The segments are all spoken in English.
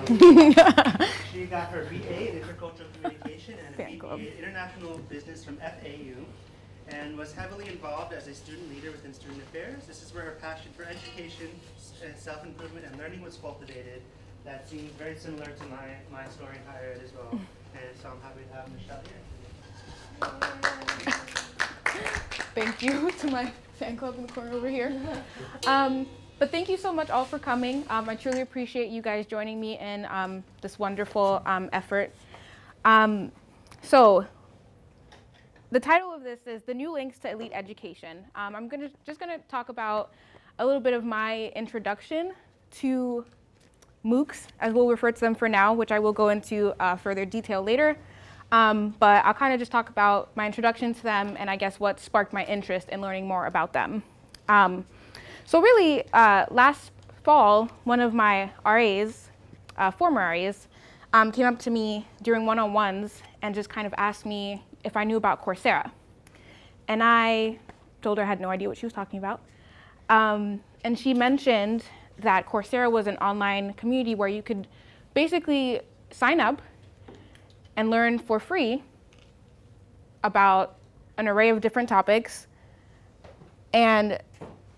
She got her BA in Intercultural Communication and a BBA in International Business from FAU, and was heavily involved as a student leader within student affairs. This is where her passion for education, self-improvement, and learning was cultivated. That seems very similar to my story in higher ed as well. And so I'm happy to have Michaele here. Thank you to my fan club in the corner over here. But thank you so much all for coming. I truly appreciate you guys joining me in this wonderful effort. So the title of this is The New Links to Elite Education. I'm just gonna talk about a little bit of my introduction to MOOCs, as we'll refer to them for now, which I will go into further detail later. But I'll kind of just talk about my introduction to them and I guess what sparked my interest in learning more about them. So really, last fall, one of my RAs, former RAs, came up to me during one-on-ones and just kind of asked me if I knew about Coursera. And I told her I had no idea what she was talking about. And she mentioned that Coursera was an online community where you could basically sign up and learn for free about an array of different topics. And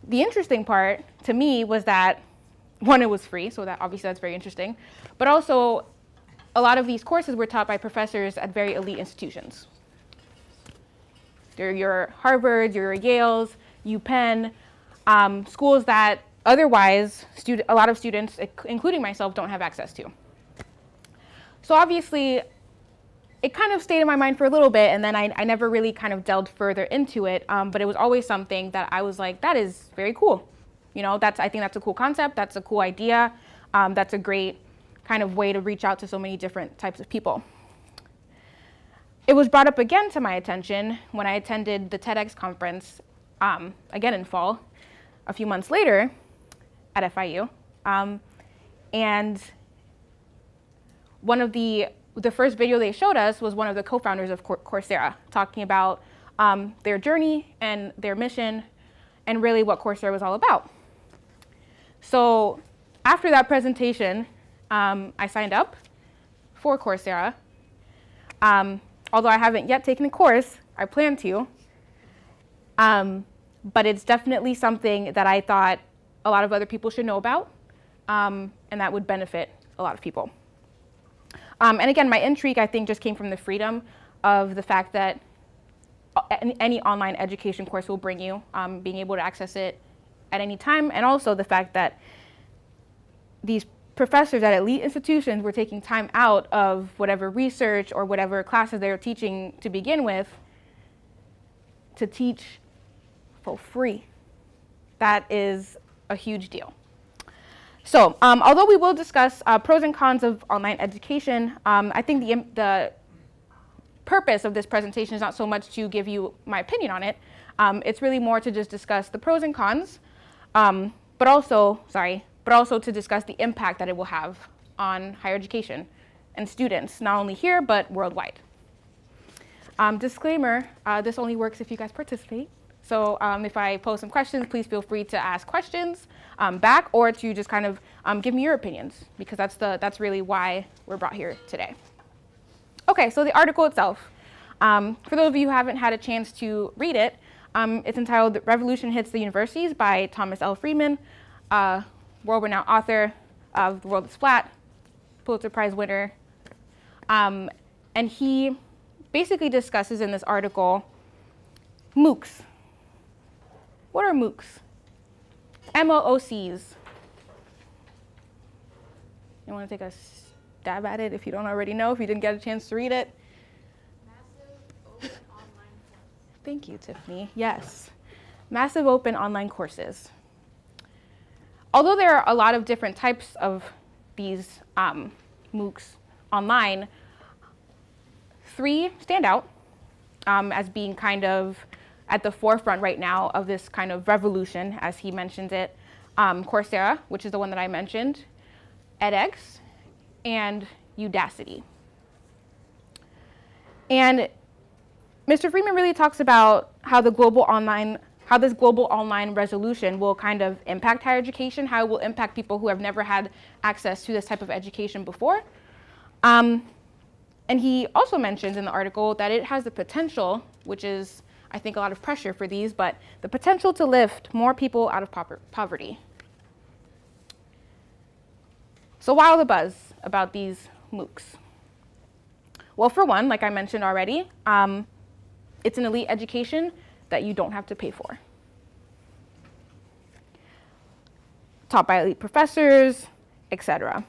the interesting part to me was that, one, it was free, so that obviously that's very interesting, but also a lot of these courses were taught by professors at very elite institutions. They're your Harvards, your Yales, UPenn, schools that otherwise a lot of students, including myself, don't have access to. So obviously, it kind of stayed in my mind for a little bit, and then I never really kind of delved further into it, but it was always something that I was like, that is very cool. You know, I think that's a cool concept, that's a cool idea, that's a great kind of way to reach out to so many different types of people. It was brought up again to my attention when I attended the TEDx conference, again in fall, a few months later at FIU, and one of the first video they showed us was one of the co-founders of Coursera, talking about their journey and their mission and really what Coursera was all about. So after that presentation, I signed up for Coursera. Although I haven't yet taken a course, I plan to. But it's definitely something that I thought a lot of other people should know about, and that would benefit a lot of people. And again, my intrigue, I think, just came from the freedom of the fact that any online education course will bring you, being able to access it at any time, and also the fact that these professors at elite institutions were taking time out of whatever research or whatever classes they were teaching to begin with to teach for free. That is a huge deal. So although we will discuss pros and cons of online education, I think the purpose of this presentation is not so much to give you my opinion on it. It's really more to just discuss the pros and cons, but also to discuss the impact that it will have on higher education and students, not only here, but worldwide. Disclaimer, this only works if you guys participate. So if I pose some questions, please feel free to ask questions back or to just kind of give me your opinions, because that's really why we're brought here today. Okay, so the article itself. For those of you who haven't had a chance to read it, it's entitled Revolution Hits the Universities by Thomas L. Friedman, world-renowned author of The World is Flat, Pulitzer Prize winner. And he basically discusses in this article MOOCs. What are MOOCs? M-O-O-Cs. You want to take a stab at it if you don't already know, if you didn't get a chance to read it? Massive open online courses. Thank you, Tiffany. Yes. Massive open online courses. Although there are a lot of different types of these MOOCs online, 3 stand out as being kind of at the forefront right now of this kind of revolution, as he mentions it. Coursera, which is the one that I mentioned, edX, and Udacity. And Mr. Friedman really talks about how the global online how this global online resolution will kind of impact higher education, how it will impact people who have never had access to this type of education before. And he also mentions in the article that it has the potential, which is, I think, a lot of pressure for these, but the potential to lift more people out of poverty. So why all the buzz about these MOOCs? Well, for one, like I mentioned already, it's an elite education that you don't have to pay for. Taught by elite professors, etc.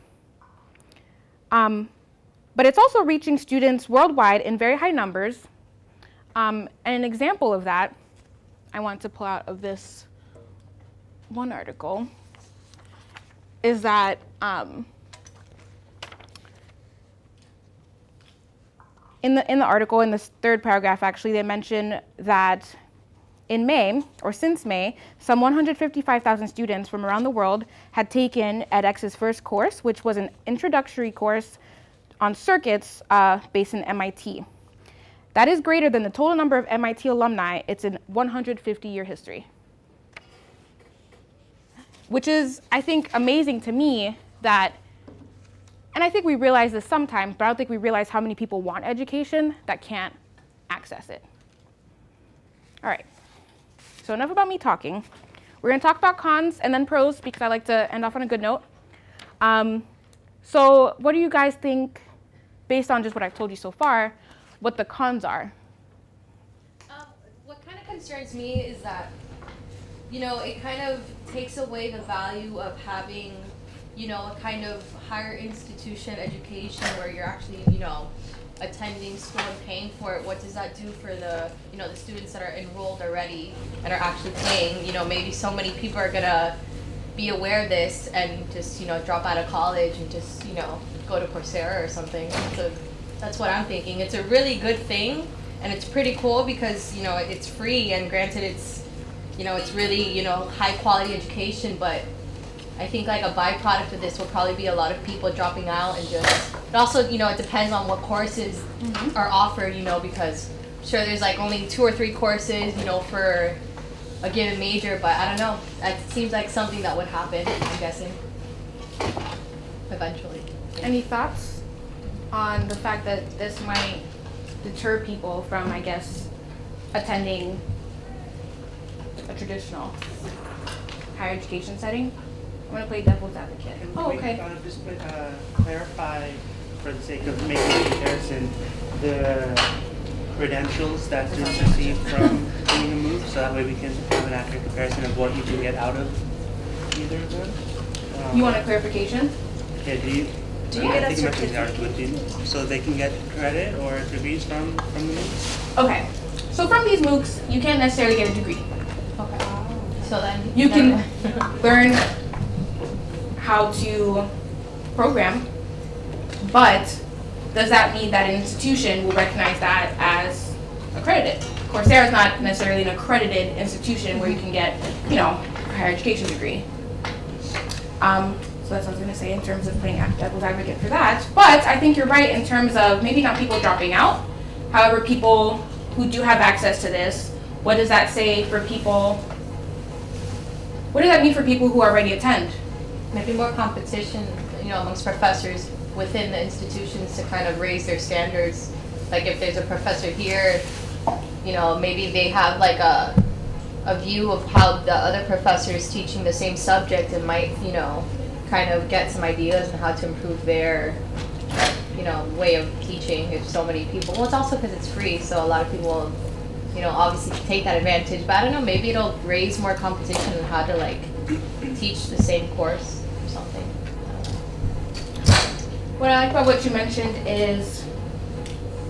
But it's also reaching students worldwide in very high numbers. And an example of that, I want to pull out of this one article, is that in the article, in this third paragraph, actually, they mention that in May, or since May, some 155,000 students from around the world had taken edX's first course, which was an introductory course on circuits based in MIT. That is greater than the total number of MIT alumni. It's in 150-year history. Which is, I think, amazing to me that, and I think we realize this sometimes, but I don't think we realize how many people want education that can't access it. All right, so enough about me talking. We're gonna talk about cons and then pros because I like to end off on a good note. So what do you guys think, based on just what I've told you so far, what the cons are? What kind of concerns me is that, you know, it kind of takes away the value of having, you know, a kind of higher institution education where you're actually, you know, attending school and paying for it. What does that do for the, you know, the students that are enrolled already and are actually paying? You know, maybe so many people are gonna be aware of this and just, you know, drop out of college and just, you know, go to Coursera or something. So that's what I'm thinking. It's a really good thing, and it's pretty cool because, you know, it's free, and granted it's, you know, it's really, you know, high quality education, but I think like a byproduct of this will probably be a lot of people dropping out and just, but also, you know, it depends on what courses are offered, you know, because I'm sure there's like only 2 or 3 courses, you know, for a given major, but I don't know. It seems like something that would happen, I'm guessing, eventually. Any thoughts on the fact that this might deter people from, I guess, attending a traditional higher education setting? I'm going to play devil's advocate. Oh, okay. Just clarify, for the sake of making a comparison, the credentials that students receive from doing a MOOC, so that way we can have an accurate comparison of what you can get out of either of them. You want a clarification? Yeah, do you get a certificate? So they can get credit or degrees from the MOOCs? Okay. So from these MOOCs, you can't necessarily get a degree. Okay. So then you can learn how to program, but does that mean that an institution will recognize that as accredited? Coursera is not necessarily an accredited institution where you can get, you know, a higher education degree. So that's what I was going to say in terms of playing devil's advocate for that. But I think you're right in terms of maybe not people dropping out. However, people who do have access to this, what does that say for people? What does that mean for people who already attend? Maybe more competition, you know, amongst professors within the institutions to kind of raise their standards. Like if there's a professor here, you know, maybe they have like a view of how the other professors teaching the same subject and might, you know, kind of get some ideas on how to improve their, you know, way of teaching if so many people. Well, it's also because it's free, so a lot of people, you know, obviously take that advantage. But I don't know, maybe it'll raise more competition on how to like teach the same course or something. What I like about what you mentioned is,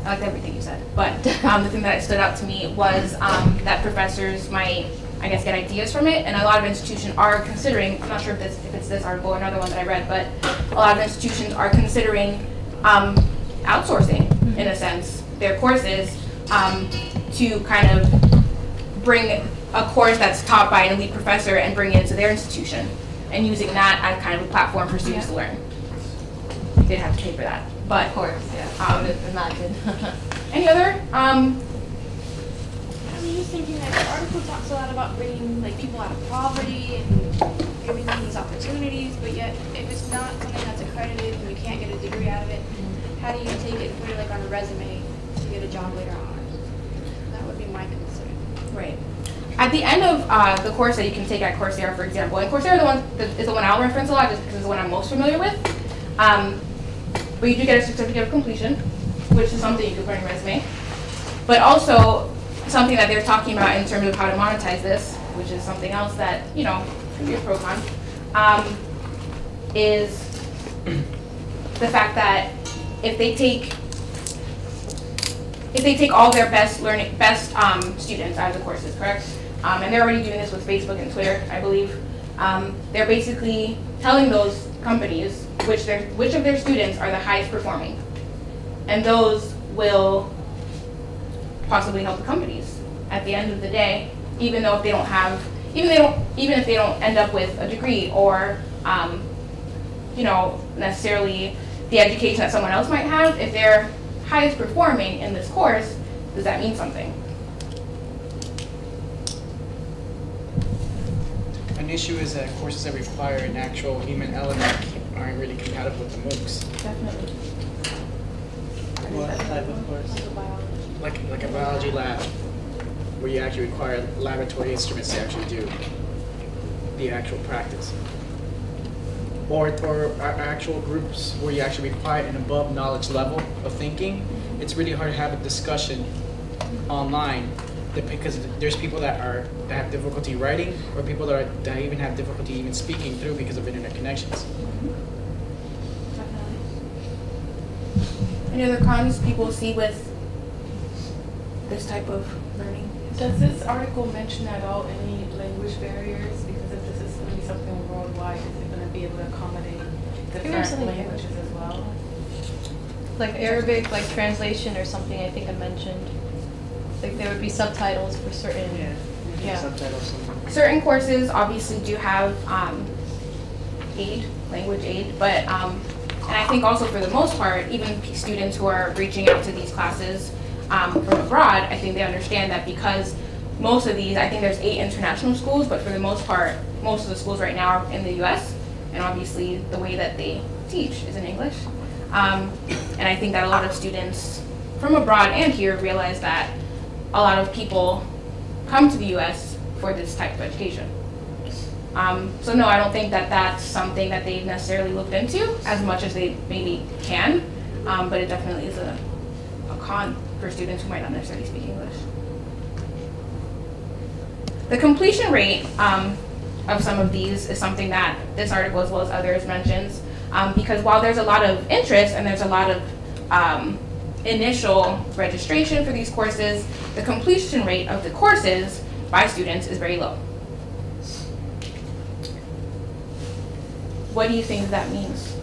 I like everything you said, but the thing that stood out to me was that professors might, I guess, get ideas from it, and a lot of institutions are considering, I'm not sure if it's this article or another one that I read, but a lot of institutions are considering outsourcing, in a sense, their courses to kind of bring a course that's taught by an elite professor and bring it into their institution, and using that as kind of a platform for students to learn. You did have to pay for that, but of course, yeah. I would imagine. any other? just thinking that the article talks a lot about bringing like people out of poverty and giving them these opportunities, but yet if it's not something that's accredited and you can't get a degree out of it, how do you take it and put it like on a resume to get a job later on? That would be my concern. Right. At the end of the course that you can take at Coursera, for example, and Coursera is the one I'll reference a lot just because it's the one I'm most familiar with. But you do get a certificate of completion, which is something you could put on your resume. But also something that they're talking about in terms of how to monetize this, which is something else that, you know, could be a pro con, is the fact that if they take all their best students out of the courses, correct? And they're already doing this with Facebook and Twitter, I believe. They're basically telling those companies which of their students are the highest performing, and those will possibly help the companies at the end of the day, even if they don't end up with a degree or you know, necessarily the education that someone else might have. If they're highest performing in this course, does that mean something? An issue is that courses that require an actual human element aren't really compatible with the MOOCs. Definitely. What type of course? Like a biology lab, where you actually require laboratory instruments to actually do the actual practice. Or actual groups where you actually require an above knowledge level of thinking. It's really hard to have a discussion online because there's people that have difficulty writing, or people that even have difficulty even speaking through because of internet connections. Any other cons people see with this type of learning? Does this article mention at all any language barriers? Because if this is going to be something worldwide, is it going to be able to accommodate different languages as well? Like Arabic, like translation or something, I think I mentioned. Like there would be subtitles for certain. Yeah. Subtitles. Certain courses obviously do have language aid, but and I think also for the most part, even students who are reaching out to these classes from abroad, I think they understand that because most of these, I think there's 8 international schools, but for the most part, most of the schools right now are in the US, and obviously the way that they teach is in English. And I think that a lot of students from abroad and here realize that a lot of people come to the US for this type of education. So no, I don't think that that's something that they've necessarily looked into as much as they maybe can, but it definitely is a con for students who might not necessarily speak English. The completion rate of some of these is something that this article, as well as others, mentions, because while there's a lot of interest and there's a lot of initial registration for these courses, the completion rate of the courses by students is very low. What do you think that means?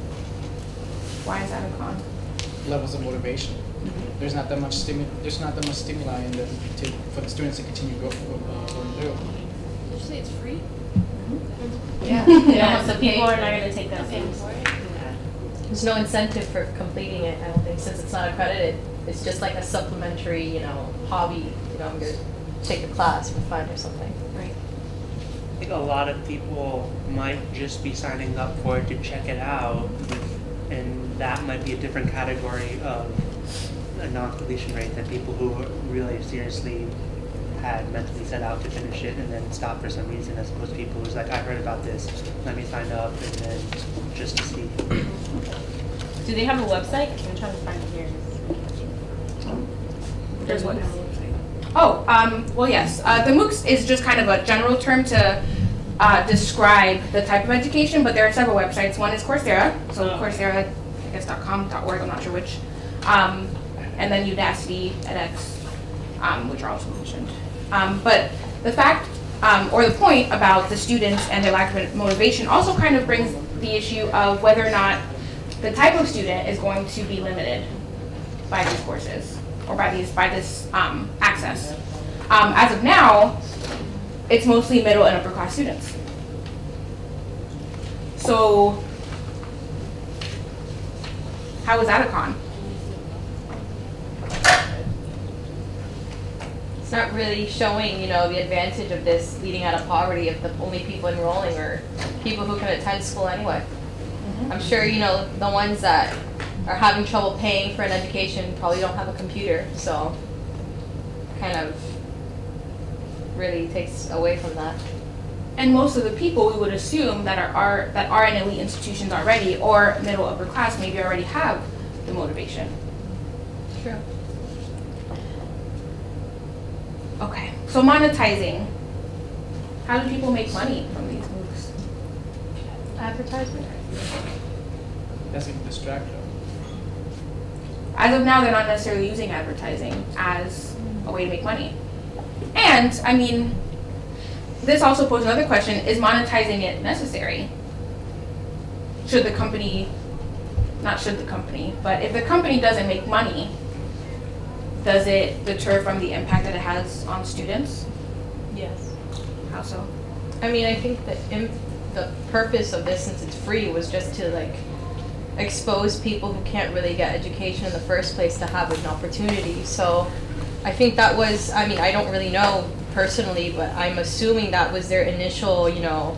Why is that a con? Levels of motivation. There's not that much stimuli in them for the students to continue going through. Did you say it's free? Yeah. Yeah, so people are not going to take that Paying serious. for it? There's no incentive for completing it, I don't think, since it's not accredited. It's just like a supplementary, you know, hobby. You know, I'm going to take a class for fun or something. Right. I think a lot of people might just be signing up for it to check it out, and that might be a different category of a non-completion rate than people who really seriously had mentally set out to finish it and then stop for some reason, as opposed to people who's like, I heard about this, let me sign up, and then just to see. Do they have a website? I'm trying to find it here. There's one. Oh, well, yes. The MOOCs is just kind of a general term to describe the type of education, but there are several websites. One is Coursera, so Coursera, I guess .com, .org, I'm not sure which. And then Udacity, edX, which are also mentioned. But the fact, or the point about the students and their lack of motivation also kind of brings the issue of whether or not the type of student is going to be limited by these courses or by this access. As of now, it's mostly middle and upper class students. So how is that a con? not really showing, you know, the advantage of this leading out of poverty if the only people enrolling are people who can attend school anyway. I'm sure, you know, the ones that are having trouble paying for an education probably don't have a computer, so kind of really takes away from that. And most of the people we would assume that are in elite institutions already or middle upper class maybe already have the motivation. True. Okay, so monetizing. How do people make money from these MOOCs? Advertisement? That's a distraction. As of now, they're not necessarily using advertising as a way to make money. And, I mean, this also poses another question, is monetizing it necessary? Should the company, not should the company, but if the company doesn't make money, does it deter from the impact that it has on students? Yes. How so? I mean, I think that the purpose of this, since it's free, was just to like expose people who can't really get education in the first place to have an opportunity. So I think that was, I mean, I don't really know personally, but I'm assuming that was their initial, you know,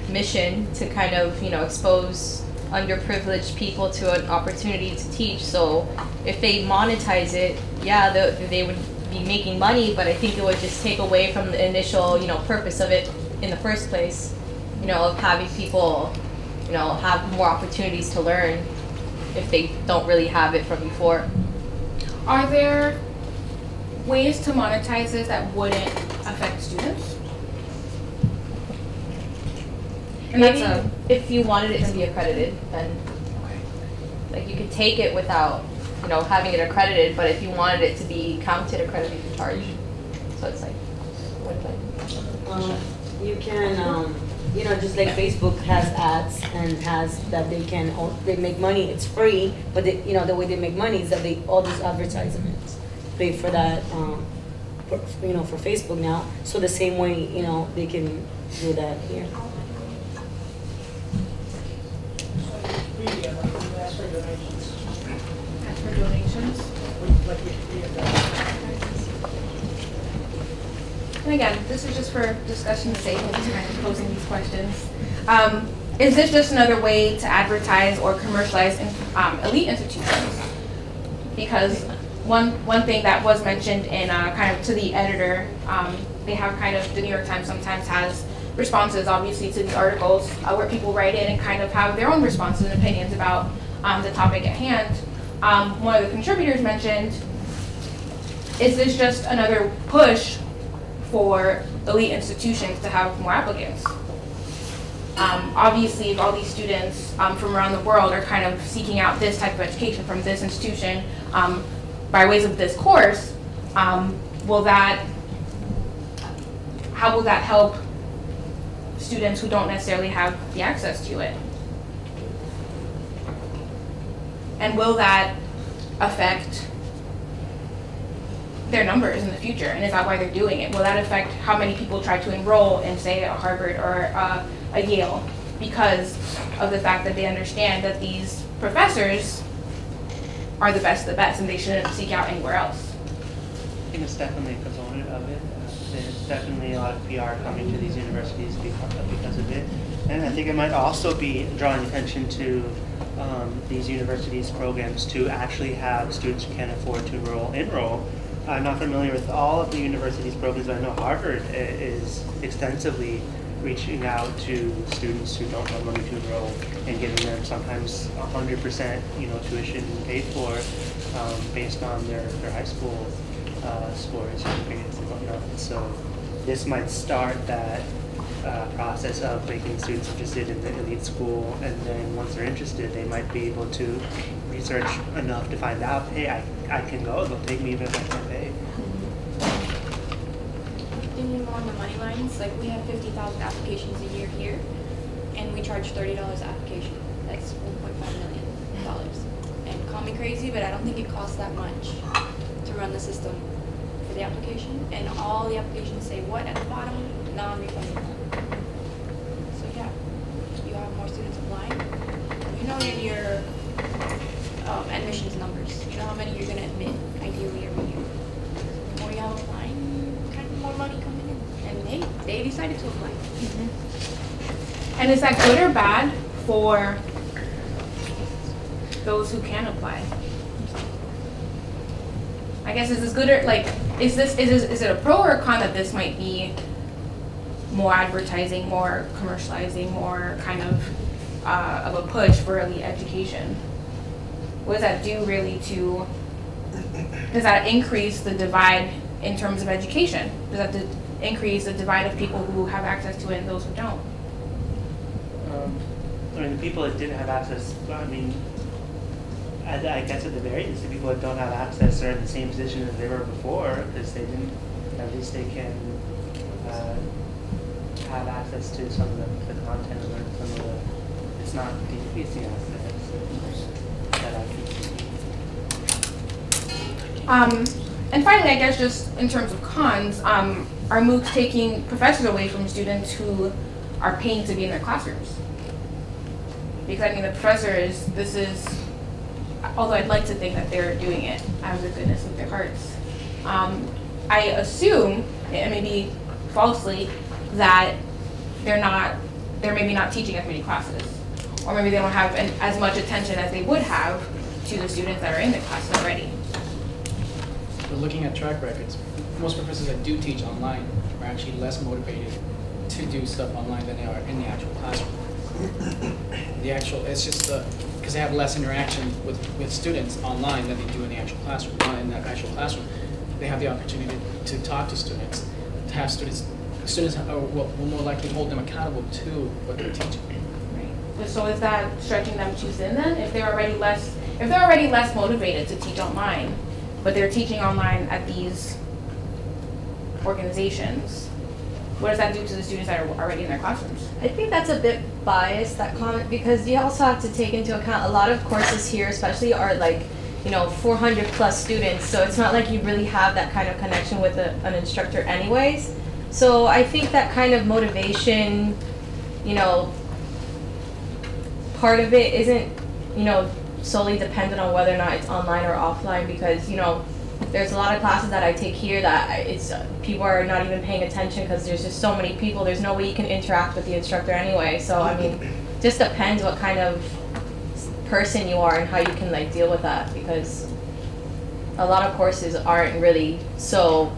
mission to kind of, you know, expose underprivileged people to an opportunity to teach. So if they monetize it, yeah, they would be making money, but I think it would just take away from the initial, you know, purpose of it in the first place, you know, of having people, you know, have more opportunities to learn if they don't really have it from before. Are there ways to monetize this that wouldn't affect students? And Maybe that's if you wanted it to be accredited, then like you could take it without, you know, having it accredited, but if you wanted it to be counted accredited, you could charge. So it's like, you can, you know, just like Facebook has ads and has that they make money. It's free, but they, you know, the way they make money is that they all these advertisements pay for that, you know, for Facebook now. So the same way, you know, they can do that here. Ask for donations. And again, this is just for discussion's sake and just kind of posing these questions. Is this just another way to advertise or commercialize elite institutions? Because one thing that was mentioned in kind of to the editor, they have kind of, the New York Times sometimes has responses obviously to these articles where people write in and kind of have their own responses and opinions about the topic at hand. One of the contributors mentioned, is this just another push for elite institutions to have more applicants? Obviously, if all these students from around the world are kind of seeking out this type of education from this institution by ways of this course, how will that help students who don't necessarily have the access to it? And will that affect their numbers in the future? And is that why they're doing it? Will that affect how many people try to enroll in, say, a Harvard or a Yale because of the fact that they understand that these professors are the best of the best and they shouldn't seek out anywhere else? I think it's definitely a component of it. There's definitely a lot of PR coming to these universities because of it. And I think it might also be drawing attention to these universities' programs to actually have students who can't afford to enroll. I'm not familiar with all of the universities' programs, but I know Harvard is extensively reaching out to students who don't have money to enroll and giving them sometimes 100% tuition paid for based on their high school scores and grades and whatnot. So this might start that process of making students interested in the elite school, and then once they're interested, they might be able to research enough to find out, hey, I can go, they'll take me even if I can't pay. Thinking more on the money lines, like we have 50,000 applications a year here, and we charge $30 an application. That's $1.5 million. And call me crazy, but I don't think it costs that much to run the system for the application. And all the applications say what at the bottom? Non-refundable. So yeah, you have more students applying. You know your admissions numbers. You know how many you're going to admit ideally every year. The more you have applying, more money coming in, and they decided to apply. And is that good or bad for those who can apply? I guess is this good or like is it a pro or a con that this might be more advertising, more commercializing, more kind of a push for elite education? What does that do really to? Does that increase the divide in terms of education? Does that increase the divide of people who have access to it and those who don't? I mean, the people that didn't have access, I mean, I guess at the very least, the people that don't have access are in the same position as they were before, because they didn't, at least they can have access to some of the content or some of the, it's not decreasing access. And finally, I guess just in terms of cons, are MOOCs taking professors away from students who are paying to be in their classrooms? Because I mean, the professors, this is, although I'd like to think that they're doing it out of the goodness of their hearts. I assume, and maybe falsely, that they're maybe not teaching as many classes, or maybe they don't have as much attention as they would have to the students that are in the classes already. But looking at track records, most professors that do teach online are actually less motivated to do stuff online than they are in the actual classroom. It's just because they have less interaction with students online than they do in the actual classroom. In the actual classroom, they have the opportunity to talk to students, to have students will more likely hold them accountable to what they're teaching. Right. So is that stretching them too thin then? If they're already less motivated to teach online, but they're teaching online at these organizations, what does that do to the students that are already in their classrooms? I think that's a bit biased, that comment, because you also have to take into account a lot of courses here especially are like, 400 plus students, so it's not like you really have that kind of connection with an instructor anyways. So I think that kind of motivation, part of it isn't, solely dependent on whether or not it's online or offline, because, there's a lot of classes that I take here that people are not even paying attention because there's just so many people. There's no way you can interact with the instructor anyway. So, I mean, just depends what kind of person you are and how you can, deal with that, because a lot of courses aren't really so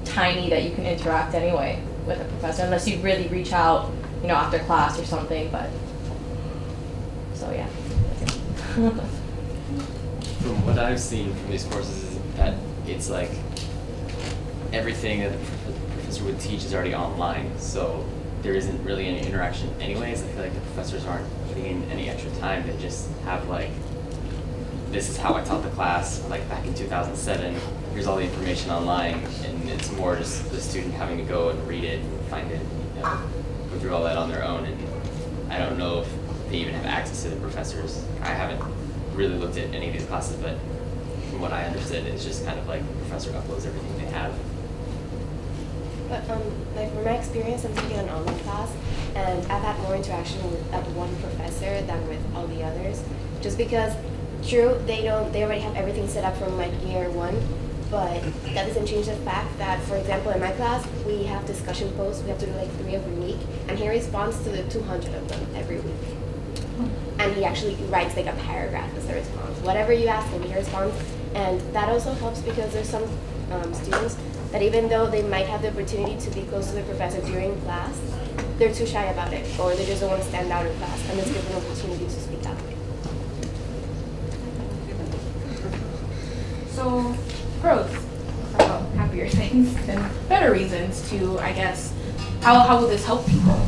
tiny that you can interact anyway with a professor unless you really reach out, after class or something, but, so yeah. From what I've seen from these courses is that it's like everything that the professor would teach is already online, so there isn't really any interaction anyways. I feel like the professors aren't putting in any extra time. They just have this is how I taught the class, back in 2007, here's all the information online, and it's more just the student having to go and read it and find it, go through all that on their own, and I don't know if they even have access to the professors. I haven't really looked at any of these classes, but from what I understood, it's just kind of the professor uploads everything they have. But from my experience, I'm taking an online class, and I've had more interaction with that one professor than with all the others. Just because, true, they already have everything set up from year one, but that doesn't change the fact that, for example, in my class, we have discussion posts. We have to do 3 every week, and he responds to the 200 of them every week. And he actually writes a paragraph as a response. Whatever you ask him, he responds. And that also helps because there's some students that even though they might have the opportunity to be close to the professor during class, they're too shy about it, or they just don't want to stand out in class, and let's give them an opportunity to speak out. So, pros, about happier things and better reasons to, I guess, how will this help people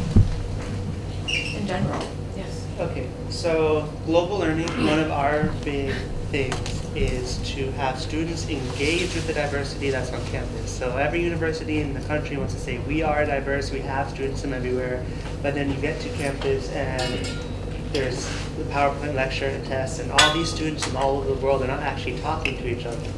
in general? Yes. Okay, so global learning, one of our big things is to have students engage with the diversity that's on campus. So every university in the country wants to say, we are diverse, we have students from everywhere, but then you get to campus and there's the PowerPoint lecture and tests, and all these students from all over the world are not actually talking to each other.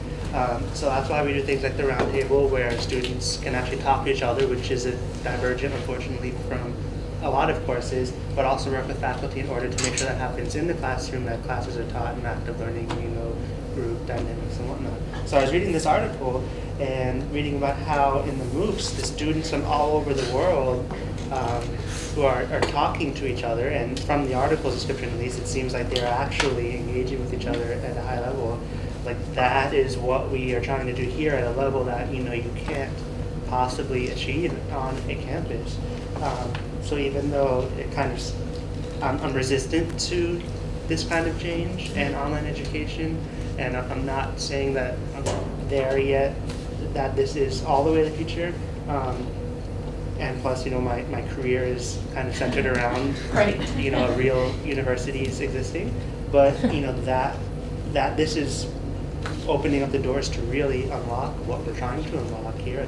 So that's why we do things like the Roundtable, where students can actually talk to each other, which is divergent, unfortunately, from a lot of courses, but also work with faculty in order to make sure that happens in the classroom, that classes are taught and active learning, group dynamics and whatnot. So I was reading this article and reading about how in the MOOCs, the students from all over the world who are talking to each other, and from the article's description at least, it seems like they're actually engaging with each other at a high level. Like that is what we are trying to do here at a level that you can't possibly achieve on a campus. So even though it kind of, I'm resistant to this kind of change and online education, and I'm not saying that I'm there yet, that this is all the way to the future. And plus, my career is kind of centered around, a real universities existing. But, that this is opening up the doors to really unlock what we're trying to unlock here.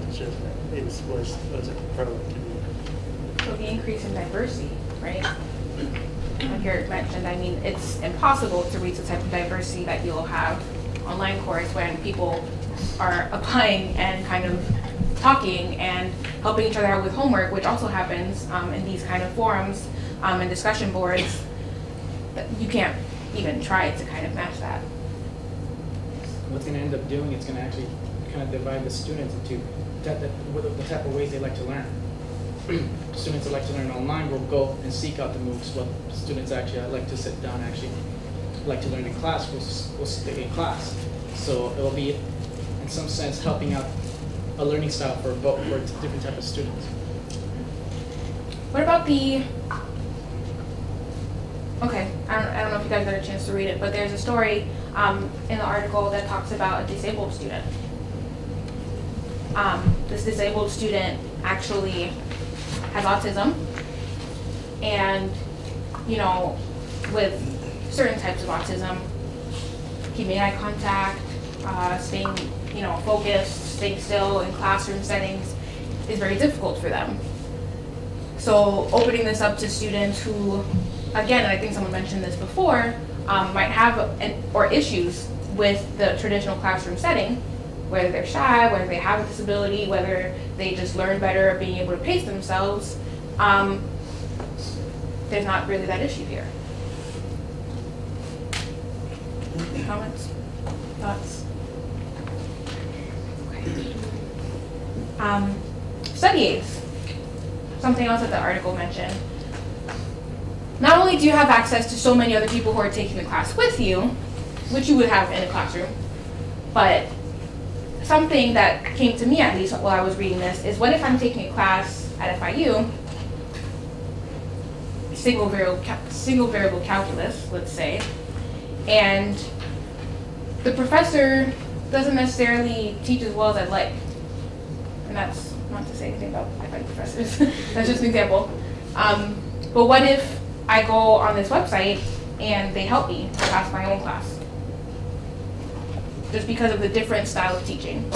Was a pro to me. So the increase in diversity, right? Like Eric mentioned, I mean, it's impossible to reach the type of diversity that you'll have online course when people are applying and kind of talking and helping each other out with homework, which also happens in these kind of forums and discussion boards. You can't even try to kind of match that. What's going to end up doing, it's going to actually kind of divide the students into the type of ways they like to learn. Students that like to learn online will go and seek out the MOOCs, while students actually like to sit down, actually like to learn in class, will stay in class. So it will be, in some sense, helping out a learning style for different type of students. What about the, okay, I don't know if you guys got a chance to read it, but there's a story in the article that talks about a disabled student. This disabled student actually has autism, and with certain types of autism, keeping eye contact, staying focused, staying still in classroom settings is very difficult for them. So opening this up to students who, again, I think someone mentioned this before, might have issues with the traditional classroom setting, whether they're shy, whether they have a disability, whether they just learn better at being able to pace themselves, there's not really that issue here. Comments? Thoughts? Okay. Study aids. Something else that the article mentioned. Not only do you have access to so many other people who are taking the class with you, which you would have in a classroom, but something that came to me, at least while I was reading this, is what if I'm taking a class at FIU, single variable calculus, let's say, and the professor doesn't necessarily teach as well as I'd like. And that's not to say anything about FIU professors. That's just an example. But what if I go on this website and they help me to pass my own class? Just because of the different style of teaching.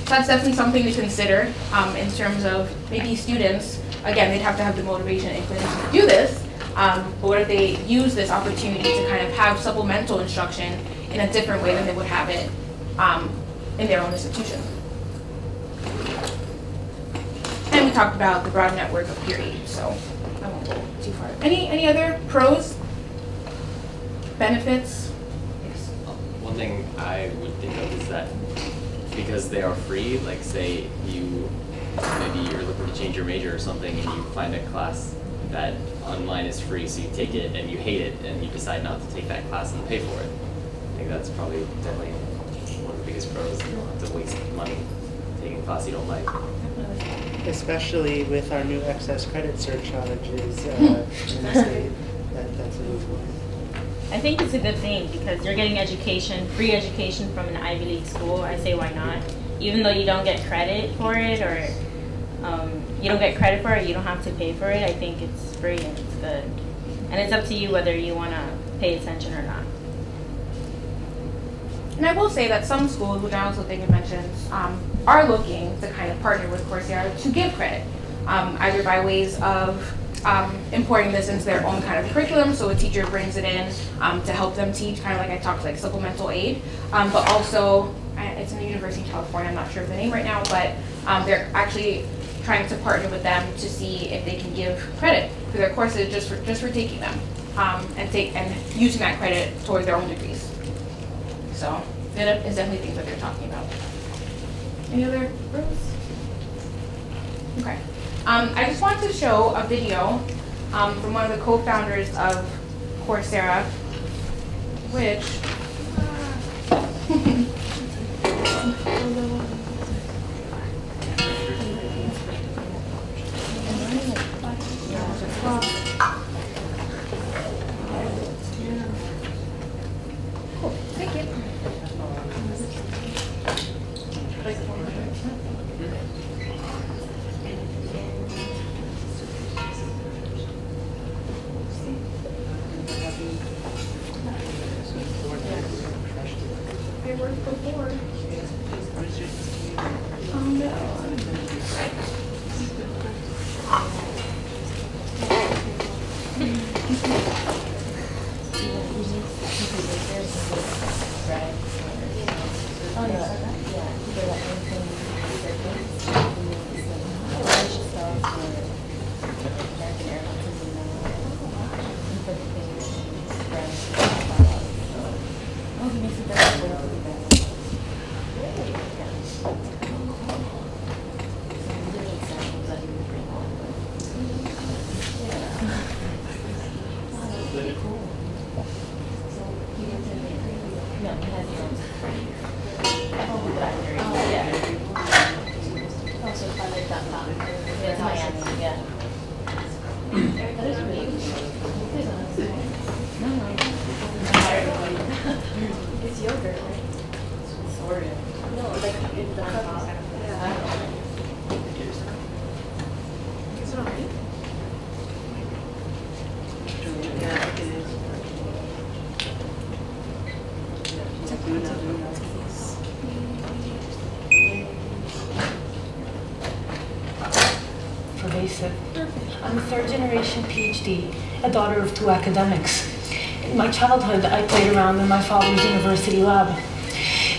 So that's definitely something to consider in terms of maybe students, again, they'd have to have the motivation and inclination to do this, but what if they use this opportunity to kind of have supplemental instruction in a different way than they would have it in their own institution. And we talked about the broad network of peer aid, so I won't go too far. Any other pros, benefits? One thing I would think of is that because they are free, like say maybe you're looking to change your major or something and you find a class that online is free, so you take it and you hate it and you decide not to take that class and pay for it. I think that's probably definitely one of the biggest pros. You don't have to waste money taking a class you don't like. Especially with our new excess credit surcharges in the state, that's a good one. I think it's a good thing because you're getting education, free education from an Ivy League school. I say why not? Even though you don't get credit for it, or you don't have to pay for it. I think it's free and it's good. And it's up to you whether you want to pay attention or not. And I will say that some schools, which I also think it mentions, are looking to kind of partner with Coursera to give credit, either by ways of importing this into their own kind of curriculum, so a teacher brings it in to help them teach, kind of like I talked, like supplemental aid, but also, it's in the University of California, I'm not sure of the name right now, but they're actually trying to partner with them to see if they can give credit for their courses just for taking them. and using that credit towards their own degrees. So that is definitely things that they're talking about. Any other groups? Okay. I just wanted to show a video from one of the co-founders of Coursera, which cool. Thank you. I worked before. Oh no. It's yogurt, right? Sort of. No, like in the cup. Yeah. It's not right. Yeah, I think it is. Pervasive. I'm a third-generation PhD, a daughter of 2 academics. In my childhood, I played around in my father's university lab.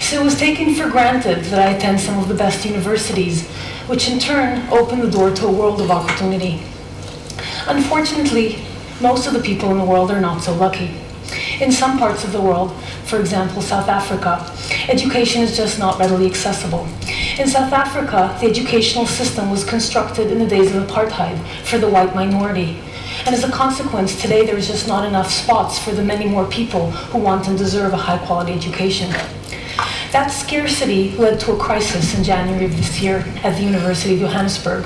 So it was taken for granted that I attend some of the best universities, which in turn opened the door to a world of opportunity. Unfortunately, most of the people in the world are not so lucky. In some parts of the world, for example, South Africa, education is just not readily accessible. In South Africa, the educational system was constructed in the days of apartheid for the white minority. And as a consequence, today there is just not enough spots for the many more people who want and deserve a high-quality education. That scarcity led to a crisis in January of this year at the University of Johannesburg.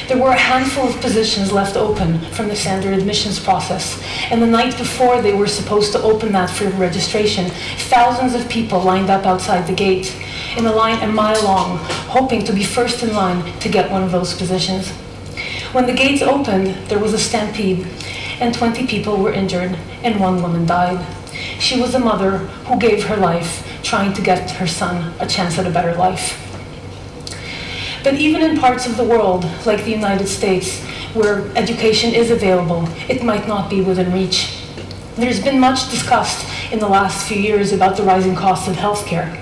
There were a handful of positions left open from the standard admissions process, and the night before they were supposed to open that for registration, thousands of people lined up outside the gate, in a line a mile long, hoping to be first in line to get one of those positions. When the gates opened, there was a stampede, and 20 people were injured, and 1 woman died. She was a mother who gave her life trying to get her son a chance at a better life. But even in parts of the world, like the United States, where education is available, it might not be within reach. There's been much discussed in the last few years about the rising costs of healthcare.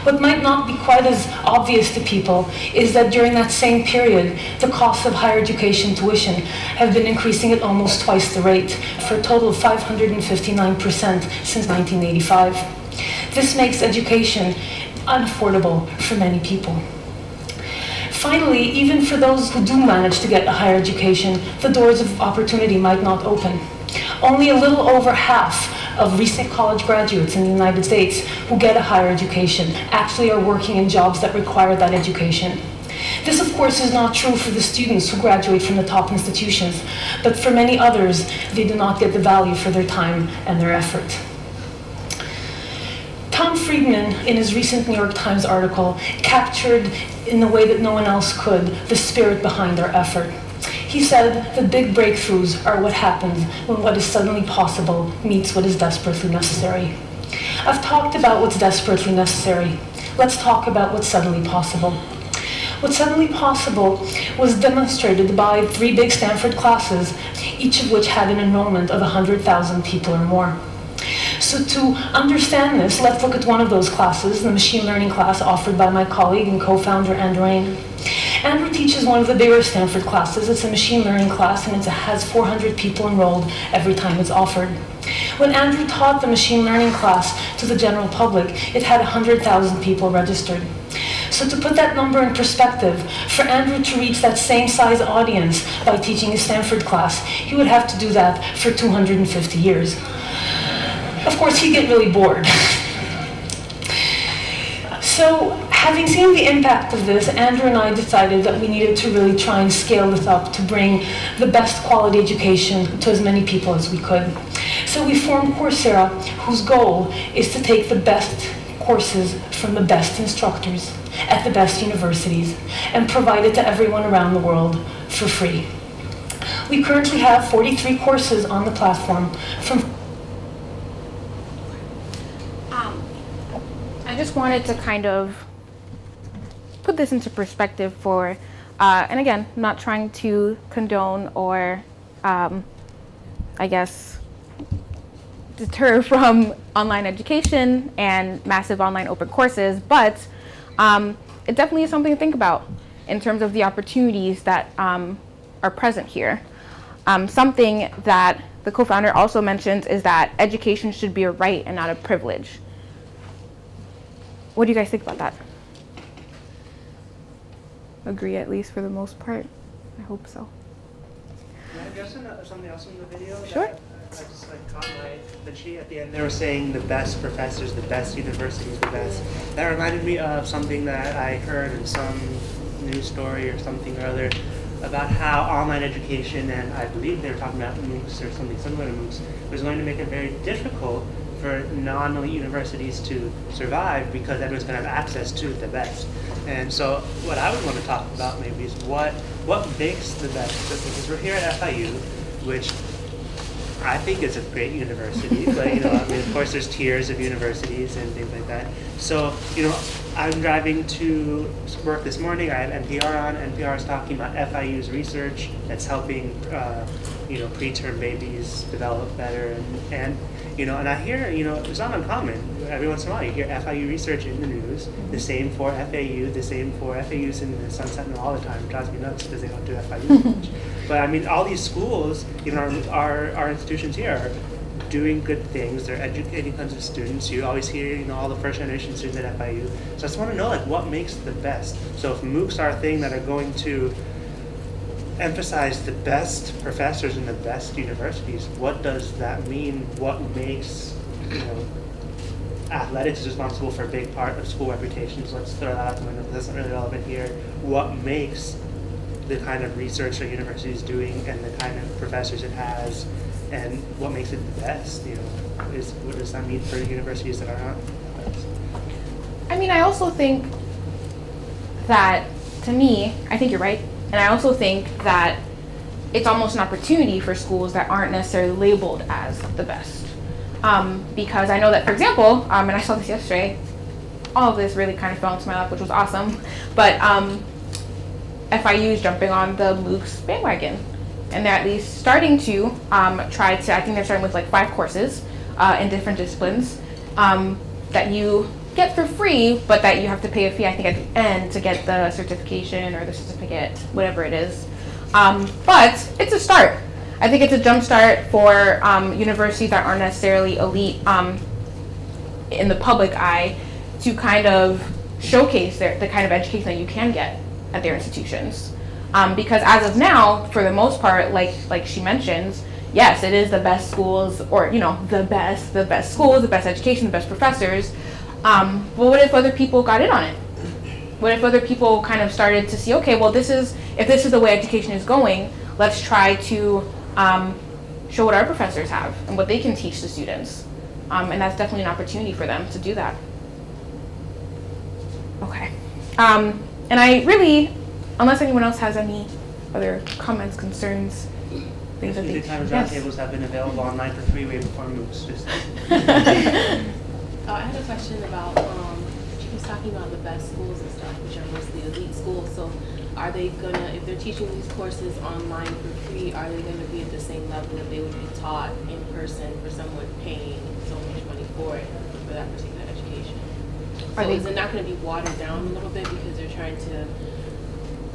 What might not be quite as obvious to people is that during that same period, the costs of higher education tuition have been increasing at almost twice the rate, for a total of 559% since 1985. This makes education unaffordable for many people. Finally, even for those who do manage to get a higher education, the doors of opportunity might not open. Only a little over half of recent college graduates in the United States who get a higher education actually are working in jobs that require that education. This, of course, is not true for the students who graduate from the top institutions, but for many others, they do not get the value for their time and their effort. Tom Friedman, in his recent New York Times article, captured in a way that no one else could the spirit behind our effort. He said that big breakthroughs are what happens when what is suddenly possible meets what is desperately necessary. I've talked about what's desperately necessary. Let's talk about what's suddenly possible. What's suddenly possible was demonstrated by 3 big Stanford classes, each of which had an enrollment of 100,000 people or more. So to understand this, let's look at one of those classes, the machine learning class offered by my colleague and co-founder Antoine. Andrew teaches one of the bigger Stanford classes. It's a machine learning class, and it has 400 people enrolled every time it's offered. When Andrew taught the machine learning class to the general public, it had 100,000 people registered. So to put that number in perspective, for Andrew to reach that same size audience by teaching a Stanford class, he would have to do that for 250 years. Of course, he'd get really bored. So, having seen the impact of this, Andrew and I decided that we needed to really try and scale this up to bring the best quality education to as many people as we could. So we formed Coursera, whose goal is to take the best courses from the best instructors at the best universities and provide it to everyone around the world for free. We currently have 43 courses on the platform from I just wanted to kind of put this into perspective for, and again, I'm not trying to condone or, I guess, deter from online education and massive online open courses, but it definitely is something to think about in terms of the opportunities that are present here. Something that the co-founder also mentions is that education should be a right and not a privilege. What do you guys think about that? Agree, at least for the most part? I hope so. Can I address something else in the video? Sure. That I just caught that she at the end they were saying the best professors, the best universities, the best. That reminded me of something that I heard in some news story or something or other about how online education, and I believe they were talking about MOOCs or something similar to MOOCs, was going to make it very difficult for non-elite universities to survive because everyone's going to have access to the best. And so what I would want to talk about maybe is what makes the best, because we're here at FIU, which I think is a great university, but you know, I mean, of course there's tiers of universities and things like that. So, you know, I'm driving to work this morning, I have NPR on. NPR is talking about FIU's research that's helping, you know, preterm babies develop better, and you know, and I hear, you know, it's not uncommon. Every once in a while, you hear FIU research in the news. The same for FAU. The same for FAU's in the Sun Sentinel all the time. It drives me nuts because they don't do FIU much. But I mean, all these schools, you know, our institutions here are doing good things. They're educating tons of students. You always hear, you know, all the first generation students at FIU. So I just want to know, like, what makes the best. So if MOOCs are a thing that are going to emphasize the best professors in the best universities, what does that mean? What makes, you know, athletics is responsible for a big part of school reputations. Let's throw that out the window. That's not really relevant here. What makes the kind of research a university is doing and the kind of professors it has, and what makes it the best? You know, what does that mean for universities that are not the best? I mean, I also think that, to me, I think you're right. And I also think that it's almost an opportunity for schools that aren't necessarily labeled as the best. Because I know that, for example, and I saw this yesterday, all of this really kind of fell into my lap, which was awesome, but FIU is jumping on the MOOCs bandwagon. And they're at least starting to try to, I think they're starting with like 5 courses in different disciplines that you get for free, but that you have to pay a fee, I think, at the end to get the certification or the certificate, whatever it is. But it's a start. I think it's a jump start for universities that aren't necessarily elite in the public eye to kind of showcase the kind of education that you can get at their institutions. Because as of now, for the most part, like she mentions, yes, it is the best schools, or you know, the best schools, the best education, the best professors. But what if other people got in on it? What if other people kind of started to see, okay, well, if this is the way education is going, let's try to show what our professors have and what they can teach the students. And that's definitely an opportunity for them to do that. Okay. And I really, unless anyone else has any other comments, concerns, things that they... Times roundtables have been available online for free way before MOOCs. Just I had a question about, she was talking about the best schools and stuff, which are mostly elite schools. So are they gonna, if they're teaching these courses online for free, are they gonna be at the same level that they would be taught in person for someone paying so much money for it, for that particular education? So is it not gonna be watered down a little bit because they're trying to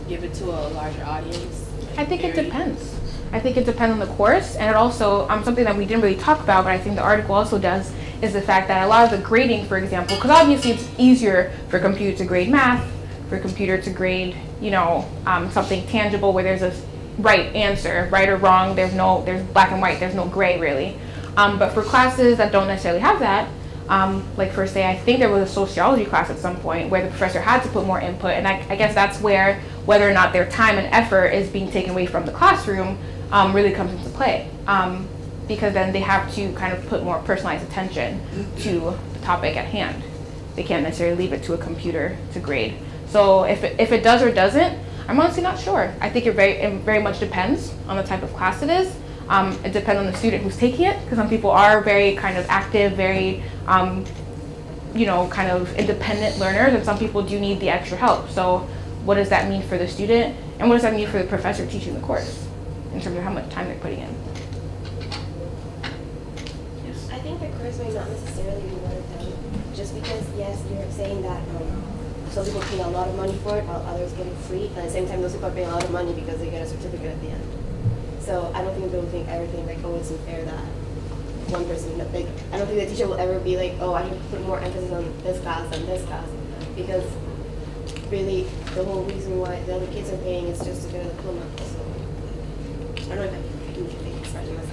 give it to a larger audience? I think it depends. I think it depends on the course, and it also, something that we didn't really talk about, but I think the article also does, is the fact that a lot of the grading, for example, because obviously it's easier for a computer to grade math, for a computer to grade, you know, something tangible where there's a right answer, right or wrong, there's black and white, there's no gray really. But for classes that don't necessarily have that, like for say, I think there was a sociology class at some point where the professor had to put more input, and I guess that's where whether or not their time and effort is being taken away from the classroom really comes into play. Because then they have to kind of put more personalized attention to the topic at hand. They can't necessarily leave it to a computer to grade. So if it does or doesn't, I'm honestly not sure. I think it very much depends on the type of class it is. It depends on the student who's taking it, because some people are very kind of active, very, you know, kind of independent learners, and some people do need the extra help. So what does that mean for the student, and what does that mean for the professor teaching the course, in terms of how much time they're putting in? I think the course may not necessarily be watered down, just because, yes, you're saying that some people pay a lot of money for it while others get it free, and at the same time those people are paying a lot of money because they get a certificate at the end. So I don't think they'll think everything like, oh, it's unfair that one person, like, I don't think the teacher will ever be like, oh, I need to put more emphasis on this class than this class, because really the whole reason why the other kids are paying is just to get a diploma. So I don't know if I can express myself.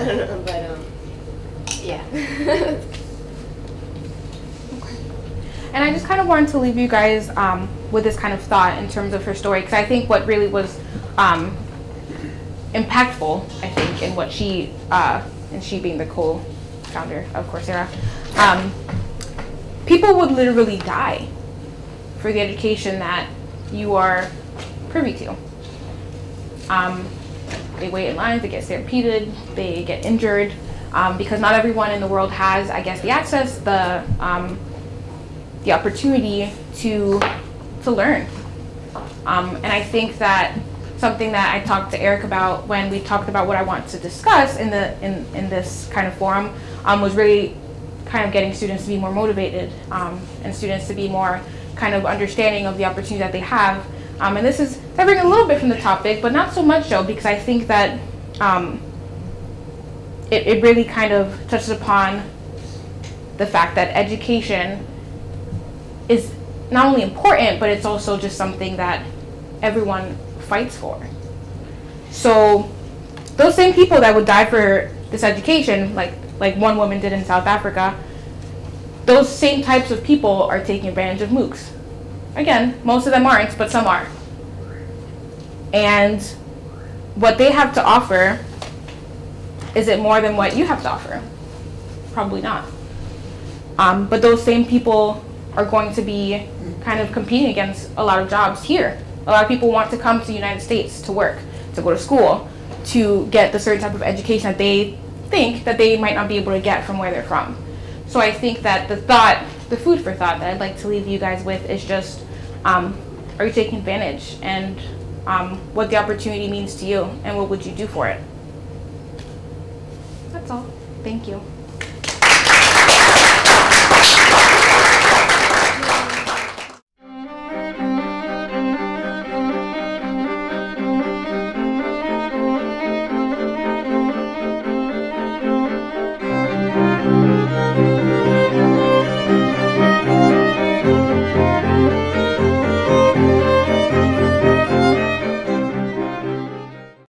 I don't know, but yeah. And I just kind of wanted to leave you guys with this kind of thought in terms of her story, because I think what really was impactful, I think, in what she, and she being the co-founder of Coursera, people would literally die for the education that you are privy to. They wait in lines, they get stampeded, they get injured, because not everyone in the world has, I guess, the access, the opportunity to learn. And I think that something that I talked to Eric about when we talked about what I want to discuss in this kind of forum was really kind of getting students to be more motivated, and students to be more kind of understanding of the opportunity that they have. And this is severing a little bit from the topic, but not so much so, because I think that it really kind of touches upon the fact that education is not only important, but it's also just something that everyone fights for. So those same people that would die for this education, like one woman did in South Africa, those same types of people are taking advantage of MOOCs. Again, most of them aren't, but some are. And what they have to offer, is it more than what you have to offer? Probably not. But those same people are going to be kind of competing against a lot of jobs here. A lot of people want to come to the United States to work, to go to school, to get the certain type of education that they think that they might not be able to get from where they're from. So I think that the food for thought that I'd like to leave you guys with is just, are you taking advantage, and what the opportunity means to you, and what would you do for it? That's all. Thank you.